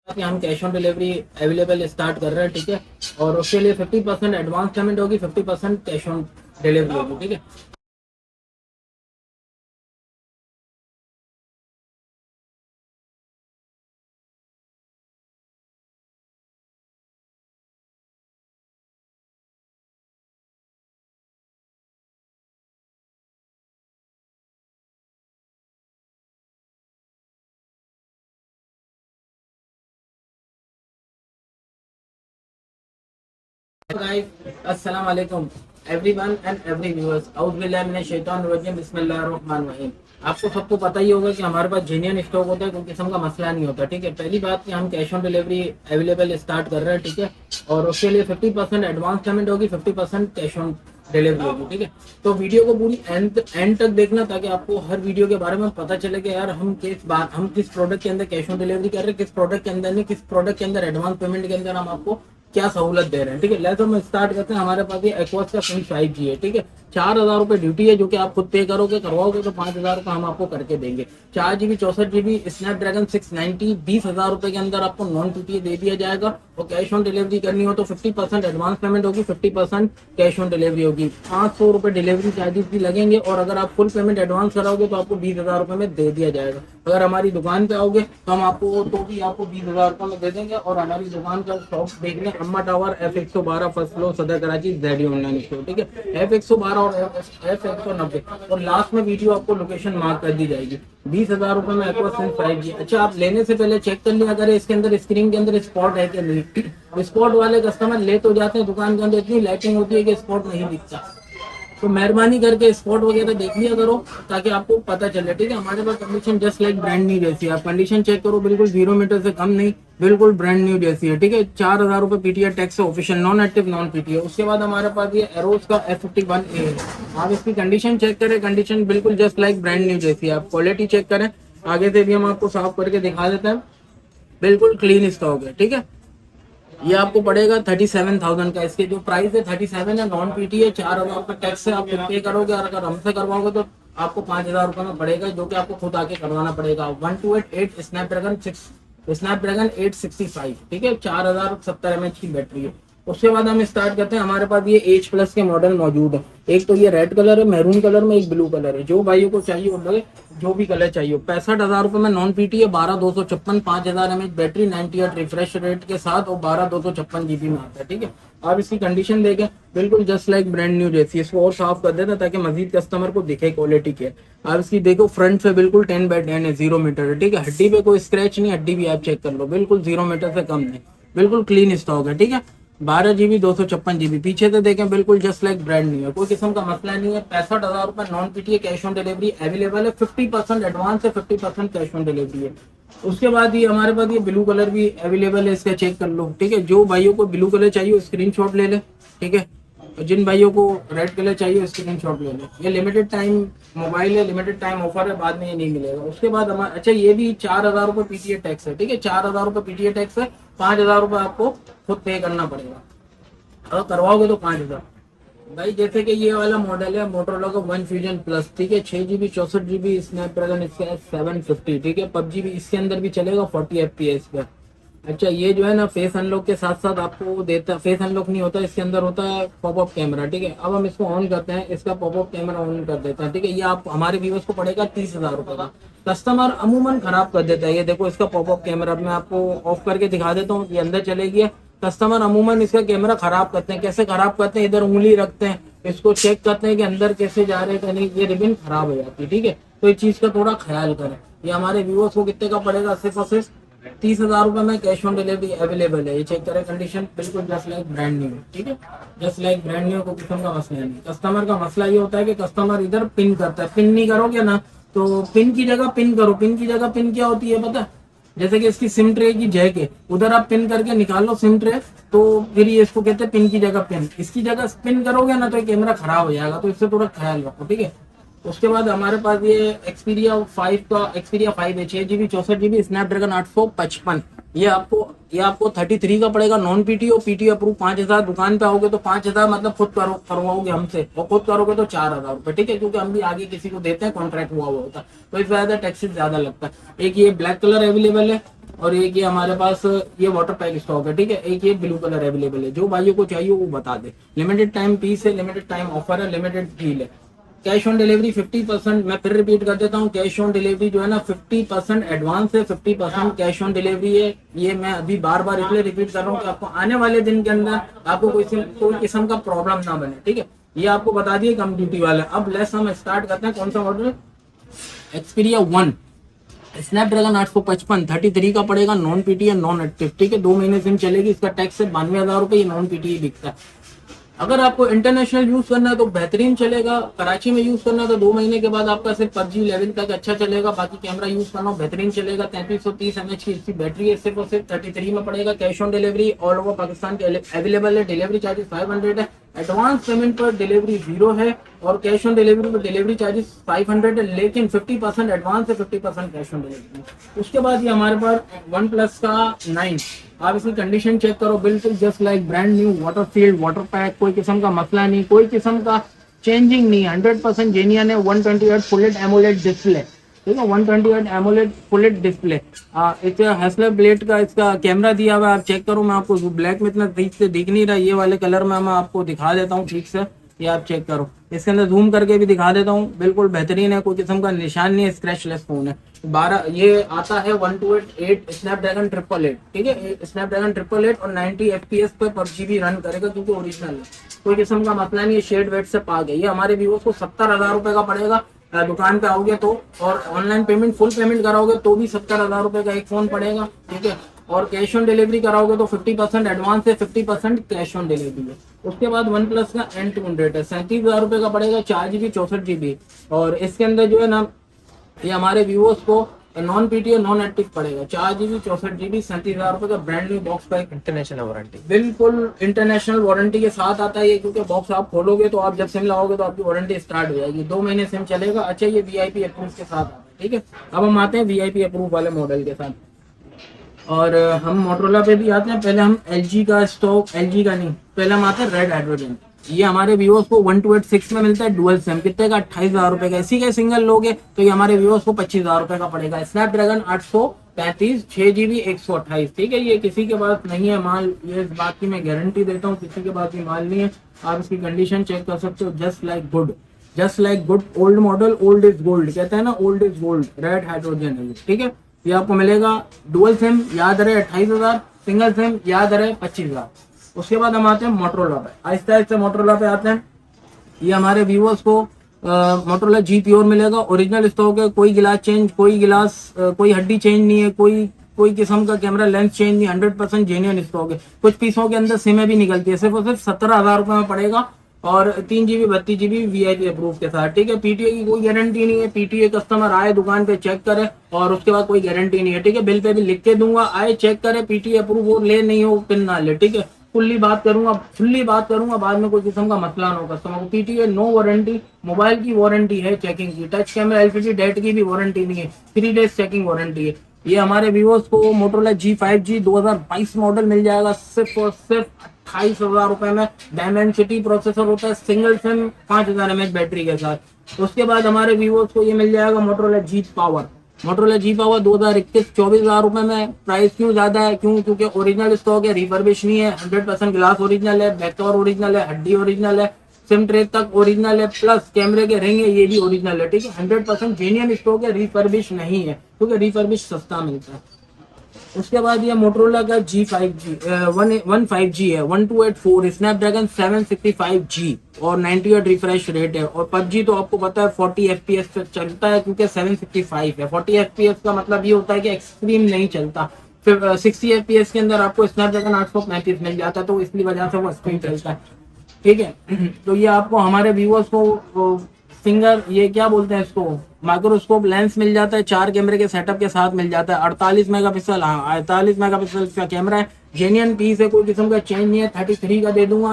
कि हम cash on delivery available start कर रहे हैं, ठीक है। और उसके लिए 50% एडवांस पेमेंट होगी, 50% कैश ऑन डिलीवरी होगी, ठीक है। गाइस अस्सलाम वालेकुम एवरीवन एंड एवरी व्यूअर्स, औज़ बिल्लाहि मिनश शैतानिर रजीम, बिस्मिल्लाहिर रहमानिर रहीम। आपको सबको पता ही होगा कि हमारे पास जेन्युइन स्टॉक होता है, कोई किस्म का मसला नहीं होता, ठीक है। पहली बात कि हम cash on delivery available start कर रहे हैं, ठीक है। और उसके लिए 50% एडवांस पेमेंट होगी, 50% कैश ऑन डिलीवरी होगी, ठीक है। तो वीडियो को पूरी एंड तक देखना, ताकि आपको हर वीडियो के बारे में पता चले कि यार हम किस प्रोडक्ट के अंदर कैश ऑन डिलीवरी कर रहे हैं, किस प्रोडक्ट के अंदर नहीं, किस प्रोडक्ट के अंदर एडवांस पेमेंट के अंदर हम आपको क्या सहूलत दे रहे हैं, ठीक है। लेट्स हम स्टार्ट करते हैं। हमारे पास ये एक्वास का सिम 5G है, ठीक है। 4,000 रुपए ड्यूटी है, जो कि आप खुद पे करोगे, करवाओगे तो 5,000 रुपए हम आपको करके देंगे। 4 GB 64 GB स्नैपड्रैगन 690 20,000 रुपए के अंदर आपको नॉन PTA दे दिया जाएगा। और कैश ऑन डिलीवरी करनी हो तो 50% एडवांस पेमेंट होगी, 50% कैश ऑन डिलीवरी होगी। 500 रुपए डिलीवरी चार्जेस भी लगेंगे, और अगर आप फुल पेमेंट एडवांस कराओगे तो आपको 20,000 रुपए में दे दिया जाएगा। अगर हमारी दुकान पे आओगे तो हम आपको तो भी आपको 20,000 रुपए में दे देंगे। और हमारी दुकान का शॉप देख लें, अम्मा टावर F112 फर्स्ट फ्लोर, सदर कराची, ZD ऑनलाइन स्टोर, ठीक है। F112 और F190, और लास्ट में वीडियो आपको लोकेशन मार्क कर दी जाएगी। 20,000 रुपए में एक्वा सिम 5G। अच्छा, आप लेने से पहले चेक कर लिया अगर इसके अंदर स्क्रीन के अंदर स्पॉट है कि नहीं। स्पॉट वाले कस्टमर ले तो जाते हैं, दुकान के अंदर इतनी लाइटिंग होती है कि स्पॉट नहीं दिखता। तो मेहरबानी करके स्पॉट वगैरह देख लिया करो, ताकि आपको पता चले, ठीक है। हमारे पास condition just like brand new जैसी है। आप कंडीशन चेक करो, बिल्कुल 0 मीटर से कम नहीं, बिल्कुल ब्रांड न्यू जैसी है, ठीक है। 4,000 रुपए PTA टैक्स है, official non active non PTA। उसके बाद हमारे पास ये एरोस का F51A है। आप इसकी कंडीशन चेक करें, कंडीशन बिल्कुल जस्ट लाइक ब्रांड न्यू जैसी है। आप क्वालिटी चेक करें, आगे से भी हम आपको साफ करके दिखा देते हैं, बिल्कुल क्लीन स्टॉक है, ठीक है। ये आपको पड़ेगा 37,000 का। इसके जो प्राइस है 37 है, नॉन PTA 4,000 रुपये टैक्स है, आप खुद पे करोगे। और अगर हमसे करवाओगे तो आपको 5,000 रुपये में पड़ेगा, जो कि आपको खुद आके करवाना पड़ेगा। 1288 स्नैपड्रैगन 865, ठीक है। 4,070 mAh की बैटरी है। उसके बाद हम स्टार्ट करते हैं। हमारे पास ये H+ के मॉडल मौजूद है। एक तो ये रेड कलर है, मैरून कलर में, एक ब्लू कलर है। जो भाइयों को चाहिए वो लगे, जो भी कलर चाहिए। 65,000 रुपए में non PTA, 12,256, 5,000 mAh battery, 98 refresh rate के साथ, और 12,256 GB में आता है, ठीक है। आप इसकी कंडीशन देखें, बिल्कुल जस्ट लाइक ब्रांड न्यू जैसी। इसको और साफ कर देते हैं ताकि मजीद कस्टमर को दिखे क्वालिटी के। आप इसकी देखो, फ्रंट पे बिल्कुल 10/10 है, 0 मीटर है, ठीक है। हड्डी पे कोई स्क्रैच नहीं, हड्डी भी आप चेक कर लो, बिल्कुल 0 मीटर से कम नहीं, बिल्कुल क्लीन स्टॉक है, ठीक है। 12 GB 256 GB। पीछे से देखें, बिल्कुल जस्ट लाइक ब्रांड न्यू है, कोई किस्म का मसला नहीं है। 65,000 रुपए non PTA cash on delivery available है। 50% एडवांस है, 50% कैश ऑन डिलीवरी है। उसके बाद ये हमारे पास ये ब्लू कलर भी अवेलेबल है, इसका चेक कर लो, ठीक है। जो भाइयों को ब्लू कलर चाहिए स्क्रीनशॉट ले ले, ठीक है। और जिन भाइयों को रेड कलर चाहिए स्क्रीनशॉट ले ले। ये लिमिटेड टाइम मोबाइल है, लिमिटेड टाइम ऑफर है, बाद में ये नहीं मिलेगा। उसके बाद हमारा, अच्छा, ये भी 4,000 रुपए PTA टैक्स है, ठीक है। 4,000 रुपए PTA टैक्स है, 5,000 रुपए आपको खुद पे करना पड़ेगा। अगर करवाओगे तो 5,000। भाई जैसे कि ये वाला मॉडल है मोटरोला का वन फ्यूजन प्लस, ठीक है। 6 GB 64 GB स्नैपड्रैगन इसका है 750, ठीक है। PUBG भी इसके अंदर भी चलेगा 40 FPS पे। अच्छा, ये जो है ना, फेस अनलॉक के साथ साथ आपको देता, फेस अनलॉक नहीं होता, इसके अंदर होता है पॉपअप कैमरा, ठीक है। अब हम इसको ऑन करते हैं, इसका पॉपअप कैमरा ऑन कर देते हैं, ठीक है। ये आप हमारे व्यूअर्स को पड़ेगा 30,000 रुपए का। कस्टमर अमूमन खराब कर देता है। ये देखो, इसका पॉपअप कैमरा मैं आपको ऑफ करके दिखा देता हूँ, ये अंदर चलेगी। कस्टमर अमूमन इसका कैमरा खराब करते हैं। कैसे खराब करते हैं, इधर उंगली रखते हैं, इसको चेक करते हैं कि अंदर कैसे जा रहे हैं, नहीं, ये रिबिन खराब हो जाती है, ठीक है। तो इस चीज का थोड़ा ख्याल करें। ये हमारे व्यूअर्स को कितने का पड़ेगा, सिर्फ और सिर्फ 30,000 रुपए में कैश ऑन डिलीवरी अवेलेबल है। ये चेक करें, कंडीशन बिल्कुल जस्ट लाइक ब्रांड न्यू, ठीक है। जस्ट लाइक ब्रांड न्यू, को किस्म का मसला नहीं। कस्टमर का मसला ये होता है कि कस्टमर इधर पिन करता है। पिन नहीं करोगे ना, तो पिन की जगह पिन करो। पिन की जगह पिन क्या होती है पता है? जैसे कि इसकी सिम ट्रे की जैक है, उधर आप पिन करके निकाल लो सिम ट्रे, तो फिर ये इसको कहते हैं पिन की जगह पिन। इसकी जगह पिन करोगे ना तो ये कैमरा खराब हो जाएगा, तो इससे थोड़ा ख्याल रखो, ठीक है। उसके बाद हमारे पास ये Xperia 5 का Xperia 5 है, 6 GB 64 GB स्नैपड्रैगन 855। ये आपको 33 का पड़ेगा, नॉन PTA और PTA अप्रूव 5,000। दुकान पे आओगे तो 5,000 मतलब खुद करवाओगे हमसे, और खुद करोगे तो 4,000 रुपए, ठीक है। क्योंकि हम भी आगे किसी को देते हैं, कॉन्ट्रैक्ट हुआ होता है, तो इस वजह से टैक्सेस ज्यादा लगता है। एक ये ब्लैक कलर अवेलेबल है, और एक ये हमारे पास ये वाटर पैक स्टॉक है, ठीक है। एक ये ब्लू कलर अवेलेबल है, जो भाइयों को चाहिए वो बता दे। लिमिटेड टाइम पीस है, लिमिटेड टाइम ऑफर है, लिमिटेड डील है। कैश ऑन डिलीवरी 50%, मैं फिर रिपीट कर देता हूँ, कैश ऑन डिलीवरी जो है ना 50% एडवांस है, 50% कैश ऑन डिलीवरी है। ये मैं अभी बार बार इसलिए रिपीट कर रहा हूँ कि आपको आने वाले दिन के अंदर आपको कोई किस्म का प्रॉब्लम ना बने, ठीक है। ये आपको बता दिए कम ड्यूटी वाले। अब लेस हम स्टार्ट करते हैं। कौन सा मॉडल? एक्सपीरिया 1 स्नैपड्रैगन 855 33 का पड़ेगा, नॉन पीटीए नॉन एक्टिव, ठीक है। 2 महीने सिम चलेगी। इसका टैक्स है 92,000 रुपये, ये नॉन पीटीए बिकता है। अगर आपको इंटरनेशनल यूज करना है तो बेहतरीन चलेगा। कराची में यूज करना है तो 2 महीने के बाद आपका सिर्फ PUBG लेवल तक अच्छा चलेगा, बाकी कैमरा यूज करना हो बेहतरीन चलेगा। 3330 mAh की इसकी बैटरी है, सिर्फ और सिर्फ 33 में पड़ेगा। Cash on delivery all over Pakistan के अवेलेबल है। डिलीवरी चार्जेस 500 है। एडवांस पेमेंट पर डिलीवरी 0 है और कैश ऑन डिलीवरी पर डिलीवरी चार्जेस 500 है, लेकिन 50% एडवांस है, 50% कैश ऑन डिलीवरी। उसके बाद ये हमारे पास वन प्लस का 9, आप इसकी कंडीशन चेक करो, बिल्कुल just like brand new, water sealed, water pack, कोई किस्म का मसला नहीं, कोई किस्म का चेंजिंग नहीं, 100% जेन्युइन है। 120 Hz फुल एमोलेड डिस्प्ले, ठीक है। 120 Hz एमोलेड फुल डिस्प्ले। इस हैसलर ब्लेड का इसका कैमरा दिया हुआ है, आप चेक करो। मैं आपको ब्लैक में इतना ठीक से दिख नहीं रहा, ये वाले कलर में मैं आपको दिखा देता हूँ ठीक से, ये आप चेक करो। इसके अंदर जूम करके भी दिखा देता हूँ, बिल्कुल बेहतरीन है, कोई किस्म का निशान नहीं है, स्क्रैचलेस फोन है। 12 ये आता है 1288 स्नैपड्रैगन 888, ठीक है। स्नैपड्रैगन 888 और 90 FPS पे PUBG भी रन करेगा, क्योंकि ओरिजिनल है, कोई किस्म का मसला नहीं है। शेड वेट से पाक है। ये हमारे व्यूअर्स को 70,000 रुपए का पड़ेगा। दुकान पे आओगे तो, और ऑनलाइन पेमेंट फुल पेमेंट कराओगे तो भी 70,000 रुपए का एक फोन पड़ेगा, ठीक है। और कैश ऑन डिलीवरी कराओगे तो 50% एडवांस है, 50% कैश ऑन डिलीवरी है। उसके बाद वन प्लस का N200 है, 37,000 रुपए का पड़ेगा, 4GB 64GB। और इसके अंदर जो है ना, ये हमारे व्यूअर्स को नॉन पीटीए नॉन एक्टिव पड़ेगा, 4GB 64GB 37,000 रुपए का brand new box pack, international warranty, बिल्कुल इंटरनेशनल वारंटी के साथ आता है ये, क्योंकि बॉक्स आप खोलोगे तो आप जब सिम लाओगे तो आपकी वारंटी स्टार्ट हो जाएगी। 2 महीने सिम चलेगा। अच्छा, ये VIP अप्रूव के साथ आता है, ठीक है। अब हम आते हैं VIP अप्रूव वाले मॉडल के साथ, और हम मोटरोला पे भी आते हैं। पहले हम LG का स्टॉक, LG का नहीं, पहले हम आते हैं रेड हाइड्रोजन। ये हमारे व्यूअर्स को 1286 में मिलता है, डुअल सिम, कितने का? 28,000 रुपए का। इसी के सिंगल लोगे तो ये हमारे व्यूअर्स को 25,000 रुपए का पड़ेगा। स्नैपड्रैगन 835 6GB 128, ठीक है। ये किसी के पास नहीं है माल, ये इस बात की मैं गारंटी देता हूँ, किसी के पास ये माल नहीं है। आप इसकी कंडीशन चेक कर सकते हो। Just like good, just like good, old model, old is gold कहते हैं ना, old is gold. Red hydrogen है, ठीक है। ये आपको मिलेगा। डुअल सिम याद रहे 28,000, सिंगल सिम याद रहे 25,000। उसके बाद हम आते हैं मोटरोला पे, आहिस्ता आहिस्ता मोटरोला पे आते हैं। ये हमारे व्यूअर्स को मोटरोला G प्योर मिलेगा, ओरिजिनल स्टॉक है, कोई गिलास चेंज, कोई हड्डी चेंज नहीं है, कोई किस्म का कैमरा लेंस चेंज नहीं, 100% जेन्युइन स्टॉक है। कुछ पीसों के अंदर सिमें भी निकलती है, सिर्फ और सिर्फ 17,000 रुपए में पड़ेगा, और 3GB 32GB VIP अप्रूव के साथ, ठीक है। पीटीए की कोई गारंटी नहीं है, पीटीए कस्टमर आए दुकान पे चेक करे और उसके बाद कोई गारंटी नहीं है, ठीक है। बिल पे भी लिख के दूंगा, आए चेक करे, पीटीए अप्रूव हो, ले नहीं हो पिन ना ले, ठीक है। फुल्ली बात करूंगा, बाद में कोई किस्म का मसला ना हो कस्टमर को। पीटीए नो वारंटी, मोबाइल की वारंटी है चेकिंग की, टच कैमरा LCD डेट की भी वारंटी नहीं है, 3 डेज चेकिंग वारंटी है। ये हमारे व्यूअर्स को मोटरोला G5G 2022 मॉडल मिल जाएगा, सिर्फ और सिर्फ 28,000 रुपए में। डायमेंसिटी प्रोसेसर होता है, सिंगल सिम, 5,000 mAh बैटरी के साथ। उसके बाद हमारे व्यूअर्स को ये मिल जाएगा Motorola G power. Motorola G power 2021 24,000 रुपए में। प्राइस क्यों ज्यादा है? क्योंकि ओरिजिनल स्टॉक है, रिफर्बिश नहीं है, 100% ग्लास ओरिजिनल है, बैक कवर ओरिजिनल है, हड्डी ओरिजिनल है, सिम ट्रे तक ओरिजिनल है, प्लस कैमरे के रिंग है ये भी ओरिजिनल है, ठीक है। 100% जेन्युइन स्टॉक है, रिफर्बिश नहीं है, क्योंकि रिफर्बिश सस्ता मिलता है। उसके बाद ये मोटरोला का G5G 15G है, 1284 स्नैपड्रैगन 765G और 90 हर्ट्ज रिफ्रेश रेट है। और PUBG तो आपको पता है 40 FPS पे चलता है, क्योंकि 765 है। 40 FPS का मतलब ये होता है कि एक्सट्रीम नहीं चलता। फिर 60 FPS के अंदर आपको स्नैपड्रैगन 835 मिल जाता है, तो इसलिए वजह से वो स्क्रीन चलता है, ठीक है। तो ये आपको हमारे व्यूअर्स को फिंगर, ये क्या बोलते हैं इसको, माइक्रोस्कोप लेंस मिल जाता है, 4 कैमरे के सेटअप के साथ मिल जाता है। 48 मेगापिक्सल, हाँ 48 मेगापिक्सल का कैमरा है, जेन्युइन पीस है, कोई किस्म का चेंज नहीं है। 33 का दे दूंगा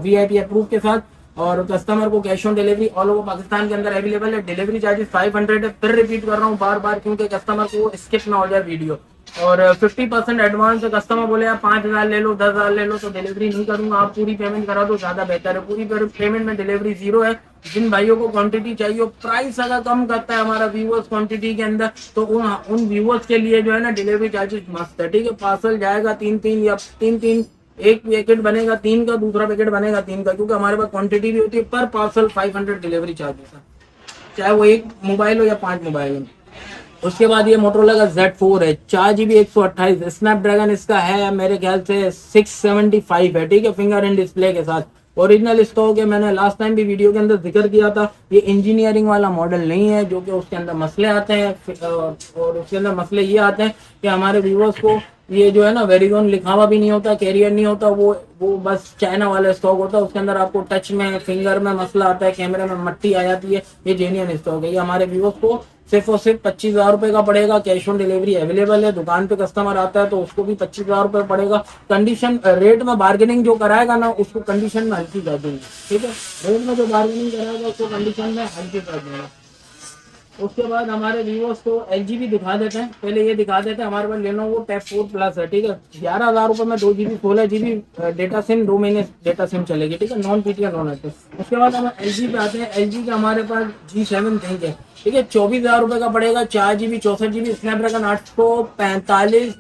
VIP अप्रूव के साथ। और कस्टमर को cash on delivery all over Pakistan के अंदर अवेलेबल है। डिलीवरी चार्जेस 500 है। फिर रिपीट कर रहा हूँ बार बार, क्योंकि कस्टमर को स्किप ना हो जाए वीडियो। और 50% एडवांस। कस्टमर बोले आप 5,000 ले लो, 10,000 ले लो, तो डिलीवरी नहीं करूंगा, आप पूरी पेमेंट करा दो, ज्यादा बेहतर है। पूरी पेमेंट में डिलीवरी 0 है। जिन भाइयों को क्वांटिटी चाहिए, प्राइस अगर कम करता है हमारा व्यूअर्स क्वांटिटी के अंदर, तो उन व्यूअर्स के लिए जो है ना डिलीवरी चार्जेस मस्त है, ठीक है। पार्सल जाएगा 3-3 या 3-3, एक पैकेट बनेगा 3 का, दूसरा पैकेट बनेगा 3 का, क्योंकि हमारे पास क्वांटिटी भी होती है। पर पार्सल 500 डिलीवरी चार्जेस है, चाहे वो एक मोबाइल हो या 5 मोबाइल हो। उसके बाद ये मोटरोला का Z4 है, 4 GB 128, स्नैपड्रैगन इसका है मेरे ख्याल से 675 है, ठीक है, फिंगर इन डिस्प्ले के साथ। ओरिजिनल स्टॉक है, मैंने लास्ट टाइम भी वीडियो के अंदर जिक्र किया था। ये इंजीनियरिंग वाला मॉडल नहीं है, जो कि उसके अंदर मसले आते हैं, और उसके अंदर मसले ये आते हैं कि हमारे व्यूवर्स को ये जो है ना वेरिजोन लिखा हुआ भी नहीं होता, कैरियर नहीं होता, वो बस चाइना वाला स्टॉक होता है। उसके अंदर आपको टच में, फिंगर में मसला आता है, कैमरे में मट्टी आ जाती है। ये जेन्युइन स्टॉक है। ये हमारे व्यूवर्स को सिर्फ और सिर्फ 25,000 रुपए का पड़ेगा। कैश ऑन डिलीवरी अवेलेबल है। दुकान पे कस्टमर आता है तो उसको भी 25,000 रुपए पड़ेगा। कंडीशन रेट में बार्गेनिंग जो कराएगा ना, उसको कंडीशन में हल्की कर देंगे, ठीक है। रेट में जो बार्गेनिंग कराएगा उसको कंडीशन में हल्की कर देंगे। उसके बाद हमारे व्यूअर्स को LG भी दिखा देते हैं। पहले ये दिखा देते हैं, हमारे पास लेनोवो टैब 4 प्लस है, ठीक है। 11,000 रुपए में 2 GB 16 GB डेटा सिम, 2 महीने डेटा सिम चलेगी, ठीक है, नॉन PTR नॉन एक्टिव। उसके बाद हम LG पे आते हैं। LG का हमारे पास G7 थिंक है, ठीक है, 24,000 रुपए का पड़ेगा। 4 GB 64 GB स्नैपड्रैगन 845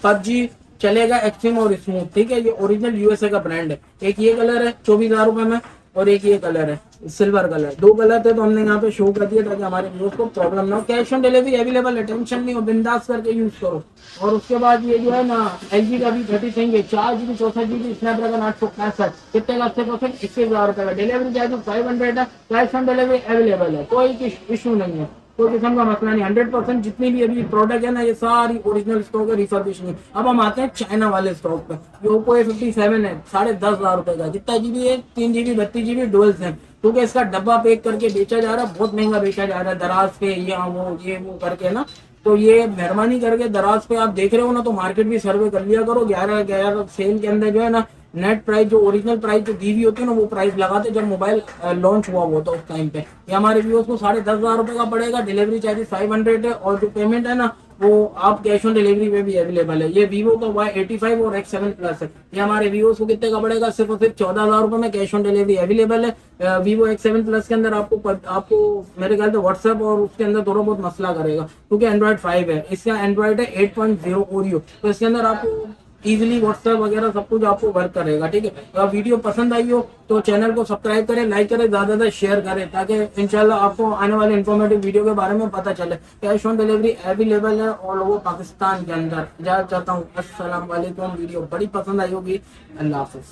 PUBG चलेगा, एक्सट्रीम और स्मूथ, ठीक है। ये ओरिजिनल USA का ब्रांड है। एक ये कलर है 24,000 रुपए में, और एक ये कलर है सिल्वर कलर। 2 कलर थे तो हमने यहाँ पे शो कर दिया ताकि हमारे व्यूअर्स को प्रॉब्लम ना हो। कैश ऑन डिलीवरी अवेलेबल है, टेंशन नहीं हो, बिंदास करके यूज करो। और उसके बाद ये जो है ना LG का भी 30 चाहिए, 4 GB 64 GB स्नैपड्रैगन 865, कितने का? 80%, 21,000 रुपए का। डिलीवरी चार्ज 500 है। कैश ऑन डिलीवरी अवेलेबल है, कोई इशू नहीं है, कोई किस्म का मसला नहीं। 100% जितनी भी अभी प्रोडक्ट है ना, ये सारी ओरिजिनल स्टॉक है, रिफर्बिश नहीं। अब हम आते हैं चाइना वाले स्टॉक पे। ये Oppo A57 है, 10,500 रुपए का। कितना GB है? 3 GB 32 GB डुअल सिम, क्योंकि इसका डब्बा पैक करके बेचा जा रहा है, बहुत महंगा बेचा जा रहा है दराज पे, या वो ये वो करके ना। तो ये मेहरबानी करके दराज पे आप देख रहे हो ना, तो मार्केट भी सर्वे कर लिया करो। 11 सेल के अंदर जो है ना, नेट प्राइस जो ओरिजिनल प्राइस जो दी हुई होती है ना, वो प्राइस लगाते जब मोबाइल लॉन्च हुआ होता उस टाइम पे। ये हमारे व्यूअर्स को 10,500 रुपए का पड़ेगा। डिलीवरी चार्जेस 500 है, और जो पेमेंट है ना, वो आप कैश ऑन डिलीवरी में भी अवेलेबल है। ये वीवो का Y85 और X7 प्लस है। ये हमारे व्यूअर्स को कितने का पड़ेगा? सिर्फ और सिर्फ 14,000 रुपए में कैश ऑन डिलीवरी अवेलेबल है। वीवो X7 प्लस के अंदर आपको मेरे ख्याल से व्हाट्सएप और उसके अंदर थोड़ा बहुत मसला करेगा, क्योंकि एंड्रॉइड 5 है। इसका एंड्रॉइड है 8.0 ओरियो, तो इसके अंदर आपको इजीली व्हाट्सएप वगैरह सब कुछ आपको वर्क करेगा, ठीक है। अगर वीडियो पसंद आई हो तो चैनल को सब्सक्राइब करें, लाइक करें, ज्यादा से शेयर करें, ताकि इंशाल्लाह आपको आने वाले इन्फॉर्मेटिव वीडियो के बारे में पता चले। कैश ऑन डिलीवरी अवेलेबल है ऑल ओवर पाकिस्तान के अंदर। इजाजत चाहता हूँ, अस्सलाम वालेकुम। वीडियो बड़ी पसंद आई होगी। अल्लाह हाफिज।